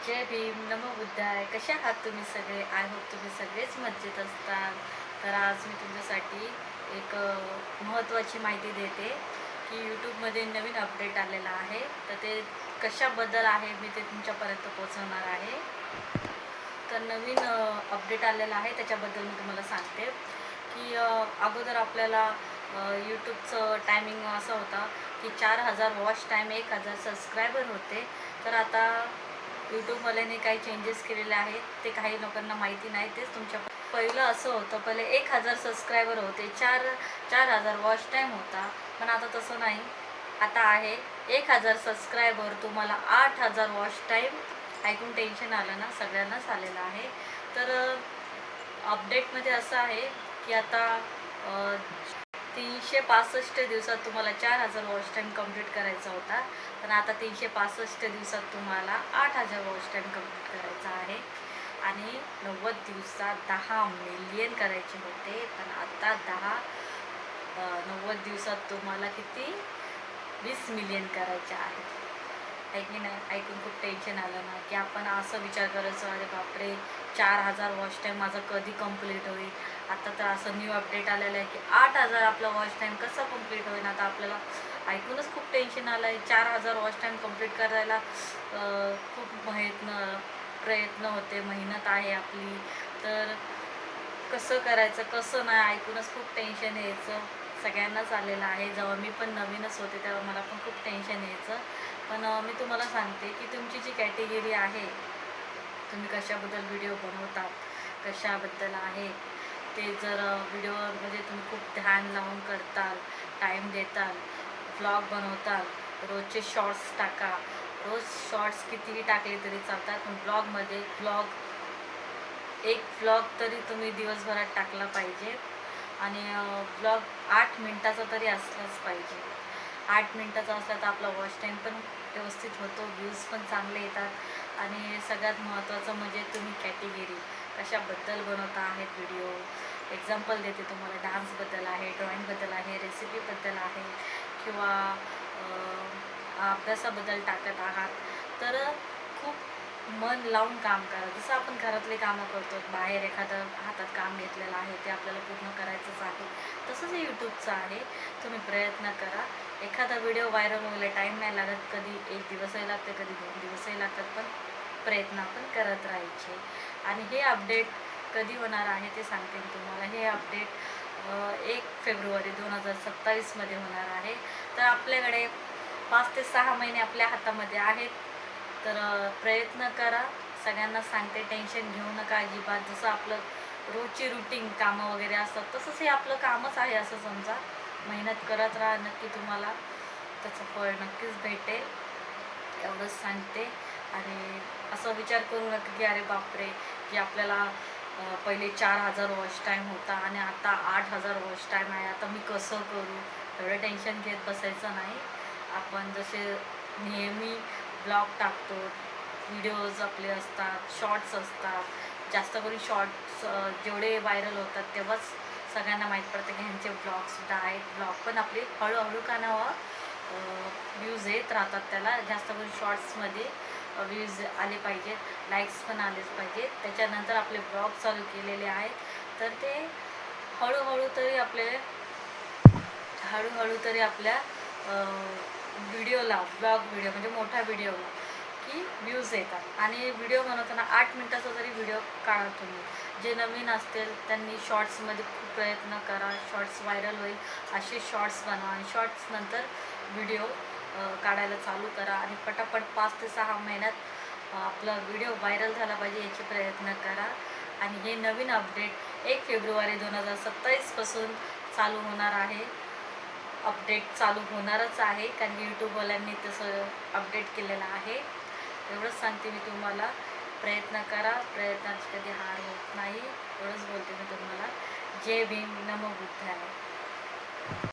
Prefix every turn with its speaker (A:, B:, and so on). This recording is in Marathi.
A: जय भीम, नमो बुद्धाय. कशा आहात तुम्ही सगळे? आय होप तुम्ही सगळेच मजेत असतात. तर आज मी तुमच्यासाठी एक महत्त्वाची माहिती देते की यूट्यूबमध्ये नवीन अपडेट आलेला आहे. तर ते कशाबद्दल आहे मी ते तुमच्यापर्यंत पोहोचवणार आहे. तर नवीन अपडेट आलेला आहे त्याच्याबद्दल मी तुम्हाला सांगते की अगोदर आपल्याला यूट्यूबचं टायमिंग असं होता की 4000 वॉच टाईम 1000 सबस्क्रायबर होते. तर आता यूट्यूबवाल्याने काही चेंजेस केलेले आहेत, ते काही लोकांना माहिती नाही. तेच तुमच्या पहिलं असं होतं, पहिले 1000 सबस्क्रायबर होते, 4000 वॉच टाईम होता. पण आता तसं नाही. आता आहे 1000 सबस्क्रायबर, तुम्हाला 8000 वॉच टाईम. ऐकून टेन्शन आलं ना? सगळ्यांनाच आलेलं आहे. तर अपडेटमध्ये असं आहे की आता 365 दिवसात तुम्हाला 4000 वॉच टाईम कंप्लीट करायचा होता. पण आता 365 दिवसात तुम्हाला 8000 वॉच टाईम कंप्लीट करायचा आहे. आणि 90 दिवसात 10 मिलियन करायचे होते. पण आता 90 दिवसात तुम्हाला किती 20 मिलियन करायचे आहेत. ऐकी नाही? ऐकून खूप टेन्शन आलं ना? की आपण असं विचार करायचो, अरे बापरे, 4000 वॉच टाईम माझं कधी कंप्लीट होईल. आता तर असं न्यू अपडेट आलेलं आहे की 8000 आपला वॉच टाईम कसं कंप्लीट होईल. आता आपल्याला ऐकूनच खूप टेन्शन आलं आहे. 4000 वॉच टाईम कंप्लीट करायला खूप प्रयत्न होते, मेहनत आहे आपली. तर कसं करायचं, कसं नाही, ऐकूनच खूप टेन्शन यायचं. सगळ्यांनाच आलेलं आहे. जेव्हा मी पण नवीनच होते तेव्हा मला पण खूप टेन्शन यायचं. पण मी तुम्हाला सांगते की तुमची जी कॅटेगरी आहे, तुम्ही कशाबद्दल व्हिडिओ बनवतात, कशाबद्दल आहे ते, जर व्हिडिओ म्हणजे तुम्ही खूप ध्यान लावून करताल, टाईम देताल, व्लॉग बनवताल, रोजचे शॉर्ट्स टाका. रोज शॉर्ट्स कितीही टाकले तरी चालतात, पण एक व्लॉग तरी तुम्ही दिवसभरात टाकला पाहिजे. आणि व्लॉग 8 मिनटाचा तरी असलाच पाहिजे. 8 मिनटाचा असला तर आपला वॉच टाईम पण व्यवस्थित होतो, व्ह्यूज पण चांगले येतात. आणि सगळ्यात महत्त्वाचं म्हणजे तुम्ही कॅटेगरी कशाबद्दल बनवता आहेत व्हिडिओ. एक्झाम्पल देते तुम्हाला, डान्सबद्दल आहे, ड्रॉईंगबद्दल आहे, रेसिपीबद्दल आहे, किंवा अभ्यासाबद्दल टाकत आहात. तर खूप मन लावून काम करा. जसं आपण घरातले कामं करतो, बाहेर एखादं हातात काम घेतलेलं आहे ते आपल्याला पूर्ण करायचंच आहे, तसंच हे यूट्यूबचं आहे. तुम्ही प्रयत्न करा. एखादा व्हिडिओ व्हायरल व्हायला टाईम नाही लागत. कधी 1 दिवसही लागते, कधी 2 दिवसही लागतात, पण प्रयत्न आपण करत राहायचे. आणि हे अपडेट कधी होणार आहे ते सांगते मी तुम्हाला. हे अपडेट 1 फेब्रुवारी 2027मध्ये होणार आहे. तर आपल्याकडे 5 ते 6 महिने आपल्या हातामध्ये आहेत. तर प्रयत्न करा. सगळ्यांना सांगते, टेन्शन घेऊ नका अजिबात. जसं आपलं रोजची रुटीन कामं वगैरे असतात, तसंच हे आपलं कामच आहे असं समजा. मेहनत करत राहा, नक्की तुम्हाला त्याचं फळ नक्कीच भेटेल, एवढंच सांगते. आणि असं विचार करू नका की अरे बापरे, की आपल्याला पहिले 4000 वॉच टाईम होता आणि आता 8000 वॉच टाईम आहे, आता मी कसं करू. एवढं टेन्शन घेत बसायचं नाही. आपण जसे नेहमी ब्लॉग टाकतो, व्हिडिओज आपले असतात, शॉर्ट्स असतात. जास्त करून शॉर्ट्स जेवढे व्हायरल होतात तेव्हाच सगळ्यांना माहीत पडतं की ह्यांचे ब्लॉगसुद्धा आहेत. ब्लॉग पण आपले हळूहळू का नावा व्ह्यूज येत राहतात. त्याला जास्त करून शॉर्ट्समध्ये व्ह्यूज आले पाहिजेत, लाईक्स पण आलेच पाहिजेत. त्याच्यानंतर आपले ब्लॉग चालू केलेले आहेत, तर ते हळूहळू तरी आपल्या व्हिडिओला, ब्लॉग व्हिडिओ म्हणजे मोठा व्हिडिओला की व्ह्यूज येतात. आणि व्हिडिओ बनवताना 8 मिनटाचा जरी व्हिडिओ काढा तुम्ही. जे नवीन असतील त्यांनी शॉर्ट्समध्ये खूप प्रयत्न करा, शॉर्ट्स व्हायरल होईल असे शॉर्ट्स बनवा. आणि शॉर्ट्स नंतर व्हिडिओ काढायला चालू करा. आणि पटापट 5 ते 6 महिन्यात आपला व्हिडिओ व्हायरल झाला पाहिजे याचे प्रयत्न करा. आणि हे नवीन अपडेट 1 फेब्रुवारी 2027पासून चालू होणार आहे. अपडेट चालू होणारच आहे, कारण यूट्यूबवाल्यांनी तसं अपडेट केलेलं आहे. एवढंच सांगते मी तुम्हाला. प्रयत्न करा, प्रयत्नात कधी हार होत नाही. एवढंच बोलते मी तुम्हाला. जय भीम, नमो बुद्धाय.